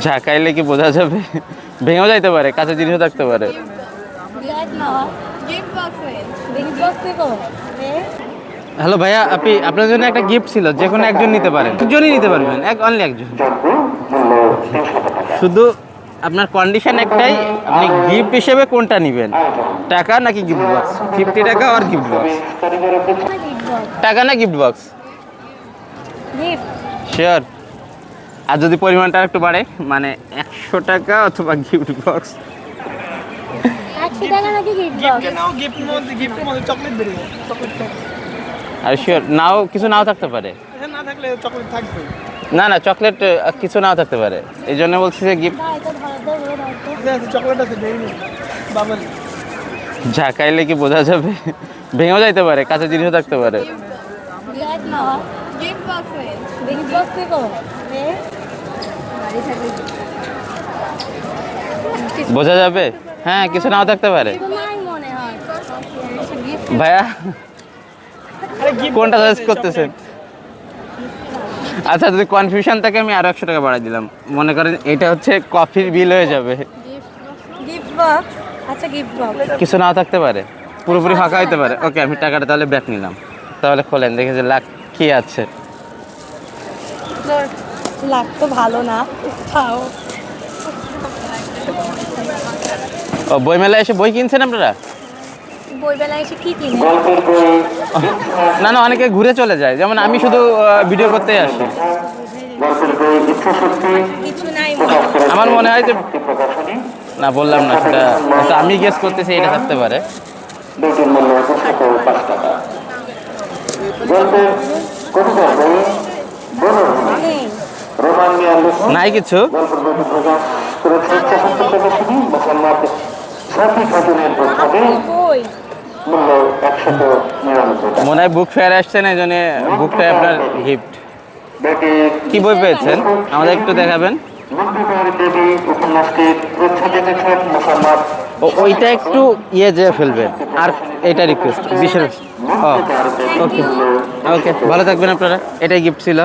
ঝাঁকাইলে কি বোঝা যাবে? ভেঙেও যাইতে পারে, কাঁচা জিনিসও থাকতে পারে। হ্যালো ভাইয়া, আপনার জন্য একটা গিফট ছিল, যে কোনো একজন নিতে পারেন, একজনই নিতে পারবেন, অনলি একজন। শুধু আপনার কন্ডিশন একটাই, আপনি গিফট হিসেবে কোনটা নেবেন, টাকা নাকি গিফট বক্স? 50 টাকা আর গিফট বক্স। টাকা না গিফট বক্স? শিওর? আর যদি পরিমাণটা একটু বাড়ে, মানে 100 টাকা অথবা গিফট বক্স? 100 টাকা নাকি গিফট বক্স? চকলেট বেরিয়ে চকলেট আর শিওর? নাও, কিছু নাও থাকতে পারে। না থাকলে চকলেট থাকবে। না না, চকলেট কিছু নাও থাকতে পারে, এই জন্য বলছি যে গিফট। চকলেট আছে বাবল। ঝাঁকাইলে কি বোঝা যাবে? ভেঙেও যাইতে পারে, কাঁচা জিনিসও থাকতে পারে। বোঝা যাবে? হ্যাঁ, কিছু নাও থাকতে পারে। ভাইয়া কোনটা সাজেস্ট করতেছেন? আচ্ছা, যদি কনফিউশন থাকে আমি আরো 100 টাকা বাড়াই দিলাম, মনে করেন এটা হচ্ছে কফির বিল হয়ে যাবে। Gift box. আচ্ছা, গিফট বক্স। কিছু নাও থাকতে পারে, পুরোপুরি ফাঁকা হইতে পারে। ওকে, আমি টাকাটা তাহলে ব্যাক নিলাম। তাহলে খোলেন, দেখে যে লাখ কি আছে। লাখ তো ভালো না, খাও। ও, বই মেলায় এসে বই কিনছেন আপনারা? বইবেলায় এসে কি কিনে? না না, অনেকে ঘুরে চলে যায়, যেমন আমি শুধু ভিডিও করতেই আসি। কিছু নাই। আমার মনে হয় যে, না বললাম না সেটা, তো আমি গেস করতেছি এটা থাকতে পারে। নাই কিছু? মনে হয় বুক ফেয়ার আসছেন, এই জন্য বুকটাই আপনার গিফট। কি বই পেয়েছেন আমাদের একটু দেখাবেন? ওইটা একটু ইয়ে যে ফেলবেন, আর এটা রিকোয়েস্ট বিশেষ। ওকে ওকে, ভালো থাকবেন আপনারা, এটাই গিফট ছিল।